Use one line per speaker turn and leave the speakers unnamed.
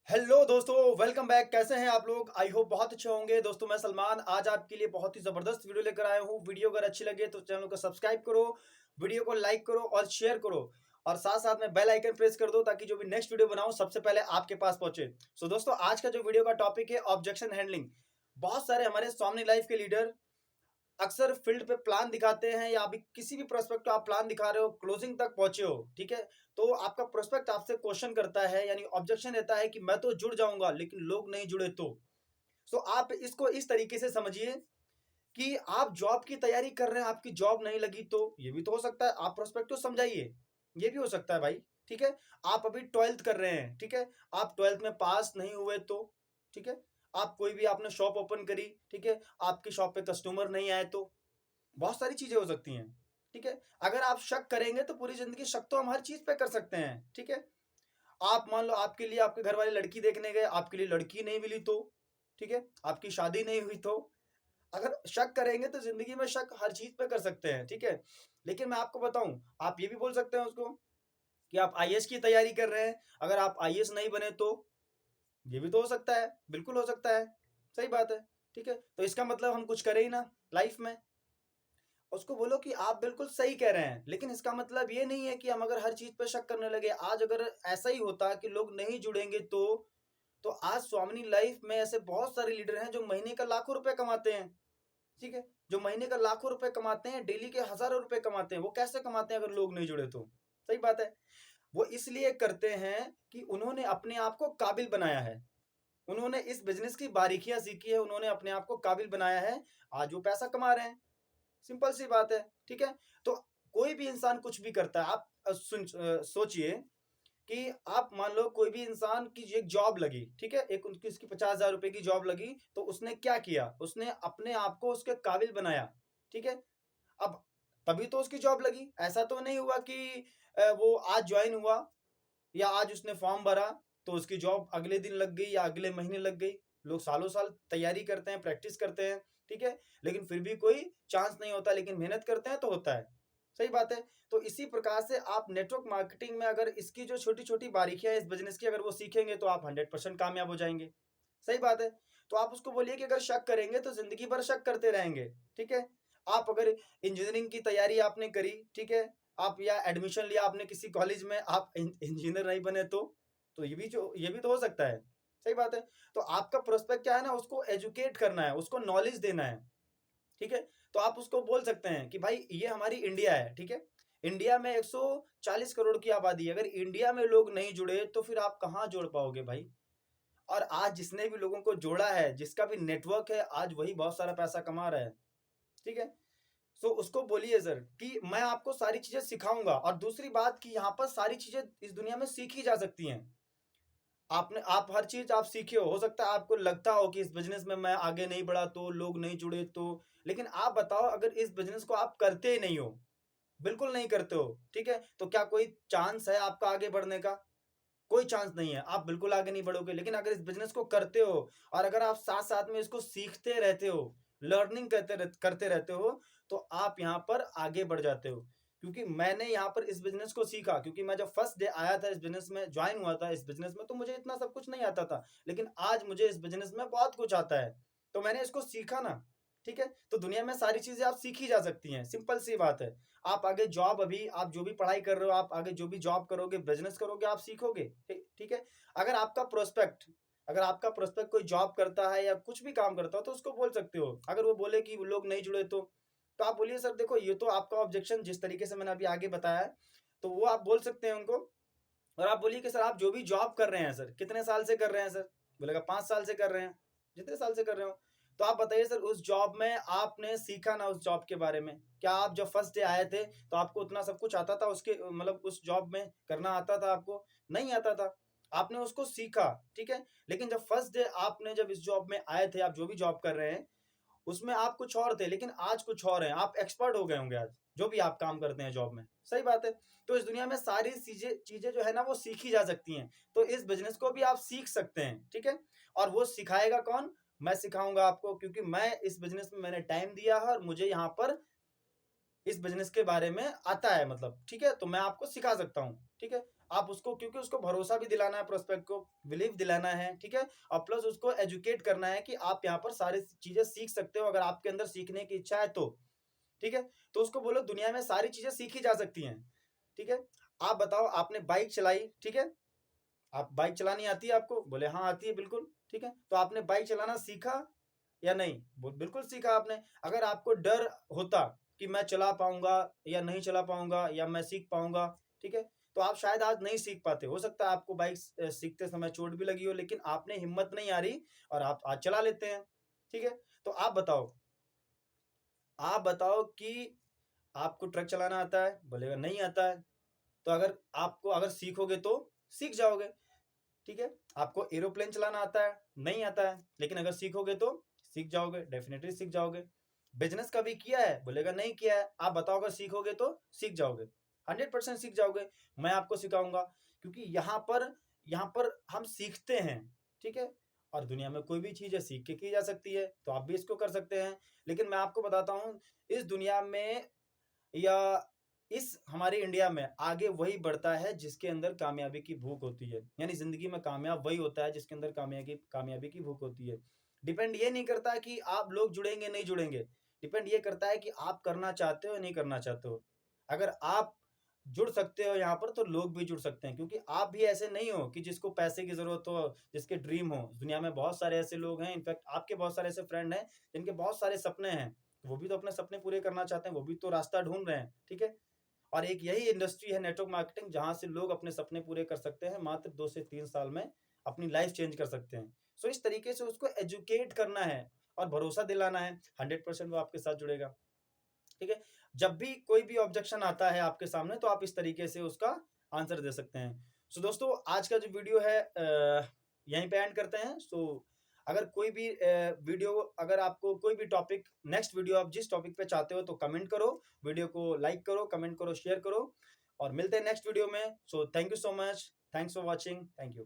Hello दोस्तों, welcome back. कैसे हैं आप लोग? आई होप बहुत अच्छे होंगे। दोस्तों मैं सलमान आज आपके लिए बहुत ही ज़बरदस्त वीडियो लेकर आया हूँ। वीडियो अगर अच्छी लगे तो चैनल को सब्सक्राइब करो, वीडियो को लाइक करो और शेयर करो, और साथ साथ में बेल आइकन प्रेस कर दो ताकि जो भी नेक्स्ट वीडियो बनाऊँ सबसे पहले आपके पास पहुंचे। सो दोस्तों आज का जो वीडियो का टॉपिक है ऑब्जेक्शन हैंडलिंग। बहुत सारे हमारे स्वामी लाइफ के लीडर अक्सर फील्ड पे प्लान दिखाते हैं, या अभी किसी भी प्रोस्पेक्ट को आप प्लान दिखा रहे हो, क्लोजिंग तक पहुंचे हो, ठीक है, तो आपका प्रोस्पेक्ट आपसे क्वेश्चन करता है, यानी ऑब्जेक्शन देता है कि मैं तो जुड़ जाऊंगा लेकिन लोग नहीं जुड़े तो। सो आप इसको इस तरीके से समझिए कि आप जॉब की तैयारी कर रहे हैं, आपकी जॉब नहीं लगी तो ये भी तो हो सकता है। आप प्रोस्पेक्ट को समझाइए, ये भी हो सकता है भाई, ठीक है। आप अभी ट्वेल्थ कर रहे हैं, ठीक है, आप ट्वेल्थ में पास नहीं हुए तो, ठीक है, आप कोई भी आपने शॉप ओपन करी, ठीक है, आपकी शॉप पे कस्टमर नहीं आए तो, बहुत सारी चीजें हो सकती हैं, ठीक है। अगर आप शक करेंगे तो पूरी जिंदगी शक तो हम हर चीज पे कर सकते हैं, ठीक है। आप मान लो आपके लिए आपके घर वाले लड़की देखने गए, आपके लिए लड़की नहीं मिली तो, ठीक है, आपकी शादी नहीं हुई तो, अगर शक करेंगे तो जिंदगी में शक हर चीज पे कर सकते हैं, ठीक है। लेकिन मैं आपको बताऊं, आप ये भी बोल सकते हैं उसको कि आप आईएएस की तैयारी कर रहे हैं, अगर आप आईएएस नहीं बने तो, ये भी तो हो सकता है, बिल्कुल हो सकता है, सही बात है, ठीक है। तो इसका मतलब हम कुछ करें ही ना लाइफ में। उसको बोलो कि आप बिल्कुल सही कह रहे हैं, लेकिन इसका मतलब ये नहीं है कि हम अगर हर चीज पे शक करने लगे। आज अगर ऐसा ही होता कि लोग नहीं जुड़ेंगे तो आज स्वामिनी लाइफ में ऐसे बहुत सारे लीडर हैं जो महीने का लाखों रुपए कमाते हैं, ठीक है, जो महीने का लाखों रुपए कमाते हैं, डेली के हजारों रुपए कमाते हैं। वो कैसे कमाते हैं अगर लोग नहीं जुड़े तो? सही बात है। वो इसलिए करते हैं कि उन्होंने अपने आप को काबिल बनाया है, उन्होंने इस बिजनेस की बारीकियां सीखी है, उन्होंने अपने आप को काबिल बनाया है, आज वो पैसा कमा रहे हैं। सिंपल सी बात है, ठीक है। तो कोई भी इंसान कुछ भी करता है, आप सोचिए कि आप मान लो कोई भी इंसान की एक जॉब लगी, ठीक है, एक उनकी उसकी 50,000 रुपए की जॉब लगी, तो उसने क्या किया, उसने अपने आप को उसके काबिल बनाया, ठीक है। अब तभी तो उसकी जॉब लगी। ऐसा तो नहीं हुआ कि वो आज ज्वाइन हुआ या आज उसने फॉर्म भरा तो उसकी जॉब अगले दिन लग गई या अगले महीने लग गई। लोग सालों साल तैयारी करते हैं, प्रैक्टिस करते हैं, ठीक है, लेकिन फिर भी कोई चांस नहीं होता, लेकिन मेहनत करते हैं तो होता है। सही बात है। तो इसी प्रकार से आप नेटवर्क मार्केटिंग में अगर इसकी जो छोटी छोटी बारीकियां है इस बिजनेस की अगर वो सीखेंगे तो आप 100% कामयाब हो जाएंगे। सही बात है। तो आप उसको बोलिए कि अगर शक करेंगे तो जिंदगी भर शक करते रहेंगे, ठीक है। आप अगर इंजीनियरिंग की तैयारी आपने करी, ठीक है, आप या एडमिशन लिया आपने किसी कॉलेज में, आप इंजीनियर नहीं बने तो ये भी तो हो सकता है। सही बात है। तो आपका प्रोस्पेक्ट क्या है ना, उसको एजुकेट करना है, उसको नॉलेज देना है, ठीक है। तो आप उसको बोल सकते हैं कि भाई ये हमारी इंडिया है, ठीक है, इंडिया में 140 करोड़ की आबादी है, अगर इंडिया में लोग नहीं जुड़े तो फिर आप कहाँ जोड़ पाओगे भाई। और आज जिसने भी लोगों को जोड़ा है, जिसका भी नेटवर्क है, आज वही बहुत सारा पैसा कमा रहा है, ठीक है। सो उसको बोलिए सर कि मैं आपको सारी चीजें सिखाऊंगा। और दूसरी बात कि यहाँ पर सारी चीजें इस दुनिया में सीखी जा सकती हैं। आप हर चीज आप सीखे हो सकता है आपको लगता हो कि इस बिजनेस में मैं आगे नहीं बढ़ा तो, लोग नहीं जुड़े तो, लेकिन आप बताओ अगर इस बिजनेस को आप करते ही नहीं हो, बिल्कुल नहीं करते हो, ठीक है, तो क्या कोई चांस है आपका आगे बढ़ने का? कोई चांस नहीं है, आप बिल्कुल आगे नहीं बढ़ोगे। लेकिन अगर इस बिजनेस को करते हो और अगर आप साथ साथ में इसको सीखते रहते हो, लर्निंग करते रहते हो, तो आप यहाँ पर आगे बढ़ जाते हो। क्योंकि मैंने यहाँ पर इस बिजनेस को सीखा, क्योंकि मैं जब फर्स्ट डे आया था इस बिजनेस में, ज्वाइन हुआ था इस बिजनेस में, तो मुझे इतना सब कुछ नहीं आता था, लेकिन आज मुझे इस बिजनेस में बहुत कुछ आता है। तो मैंने इसको सीखा ना, ठीक है। तो दुनिया में सारी चीजें आप सीखी जा सकती हैं, सिंपल सी बात है। आप आगे जॉब, अभी आप जो भी पढ़ाई कर रहे हो, आप आगे जो भी जॉब करोगे, बिजनेस करोगे, आप सीखोगे, ठीक है। अगर आपका प्रोस्पेक्ट अगर आपका प्रोस्पेक्ट कोई जॉब करता है या कुछ भी काम करता हो तो उसको बोल सकते हो। अगर वो बोले कि वो लोग नहीं जुड़े तो आप बोलिए सर देखो ये तो आपका ऑब्जेक्शन जिस तरीके से मैंने अभी आगे बताया है, तो वो आप बोल सकते हैं उनको। और आप बोलिए कि सर आप जो भी जॉब कर रहे हैं सर, कितने साल से कर रहे हैं सर? बोलेगा 5 साल से कर रहे हैं। जितने साल से कर रहे हो, तो आप बताइए सर उस जॉब में आपने सीखा ना उस जॉब के बारे में? क्या आप जब फर्स्ट डे आए थे तो आपको उतना सब कुछ आता था, उसके मतलब उस जॉब में करना आता था आपको? नहीं आता था। आपने उसको सीखा, ठीक है। लेकिन जब फर्स्ट डे आपने जब इस जॉब में आए थे, आप जो भी जॉब कर रहे हैं उसमें आप कुछ और थे, लेकिन आज कुछ और हैं, आप एक्सपर्ट हो गए होंगे आज जो भी आप काम करते हैं जॉब में। सही बात है। तो इस दुनिया में सारी चीजें चीजें जो है ना वो सीखी जा सकती हैं, तो इस बिजनेस को भी आप सीख सकते हैं, ठीक है। और वो सिखाएगा कौन? मैं सिखाऊंगा आपको, क्योंकि मैं इस बिजनेस में मैंने टाइम दिया है और मुझे यहाँ पर इस बिजनेस के बारे में आता है, मतलब ठीक है, तो मैं आपको सिखा सकता हूँ, ठीक है। आप उसको, क्योंकि उसको भरोसा भी दिलाना है, प्रोस्पेक्ट को बिलीव दिलाना है, ठीक है, और प्लस उसको एजुकेट करना है कि आप यहाँ पर सारी चीजें सीख सकते हो अगर आपके अंदर सीखने की इच्छा है तो, ठीक है। तो उसको बोलो दुनिया में सारी चीजें सीखी जा सकती हैं, ठीक है। आप बताओ, आपने बाइक चलाई, ठीक है, आप बाइक चलानी आती है आपको, बोले हाँ आती है बिल्कुल, ठीक है। तो आपने बाइक चलाना सीखा या नहीं, बिल्कुल सीखा आपने। अगर आपको डर होता कि मैं चला पाऊंगा या नहीं चला पाऊंगा या मैं सीख पाऊंगा, ठीक है, तो आप शायद आज नहीं सीख पाते। हो सकता है आपको बाइक सीखते समय चोट भी लगी हो, लेकिन आपने हिम्मत नहीं आ रही और आप आज चला लेते हैं, ठीक है। तो आप बताओ कि आपको ट्रक चलाना आता है, बोलेगा नहीं आता है। तो अगर सीखोगे तो सीख जाओगे, ठीक है। आपको एरोप्लेन चलाना आता है, नहीं आता है, लेकिन अगर सीखोगे तो सीख जाओगे, डेफिनेटली सीख जाओगे। बिजनेस कभी किया है, बोलेगा नहीं किया है। आप बताओ, अगर सीखोगे तो सीख जाओगे, 100% सीख जाओगे। मैं आपको सिखाऊंगा, क्योंकि यहाँ पर हम सीखते हैं, ठीक है। और दुनिया में कोई भी चीज़ है सीख के की जा सकती है, तो आप भी इसको कर सकते हैं। लेकिन मैं आपको बताता हूँ, इस दुनिया में या इस हमारे इंडिया में आगे वही बढ़ता है जिसके अंदर कामयाबी की भूख होती है। यानी जिंदगी में कामयाब वही होता है जिसके अंदर कामयाबी की भूख होती है। डिपेंड ये नहीं करता कि आप लोग जुड़ेंगे नहीं जुड़ेंगे, डिपेंड ये करता है कि आप करना चाहते हो नहीं करना चाहते हो। अगर आप जुड़ सकते हो यहाँ पर, तो लोग भी जुड़ सकते हैं, क्योंकि आप भी ऐसे नहीं हो कि जिसको पैसे की जरूरत हो, जिसके ड्रीम हो। दुनिया में बहुत सारे ऐसे लोग हैं, इनफैक्ट आपके बहुत सारे ऐसे फ्रेंड हैं जिनके बहुत सारे सपने हैं, वो भी तो अपने सपने पूरे करना चाहते हैं, वो भी तो रास्ता ढूंढ रहे हैं, ठीक है। और एक यही इंडस्ट्री है नेटवर्क मार्केटिंग, जहां से लोग अपने सपने पूरे कर सकते हैं, मात्र 2 से 3 साल में अपनी लाइफ चेंज कर सकते हैं। सो इस तरीके से उसको एजुकेट करना है और भरोसा दिलाना है, 100% वो आपके साथ जुड़ेगा, ठीक है। जब भी कोई भी ऑब्जेक्शन आता है आपके सामने, तो आप इस तरीके से उसका आंसर दे सकते हैं। सो दोस्तों, आज का जो वीडियो है यहीं पे एंड करते हैं। सो अगर कोई भी वीडियो, अगर आपको कोई भी टॉपिक, नेक्स्ट वीडियो आप जिस टॉपिक पे चाहते हो, तो कमेंट करो, वीडियो को लाइक करो, कमेंट करो, शेयर करो, और मिलते हैं नेक्स्ट वीडियो में। So thank you so much, thanks for watching, thank you.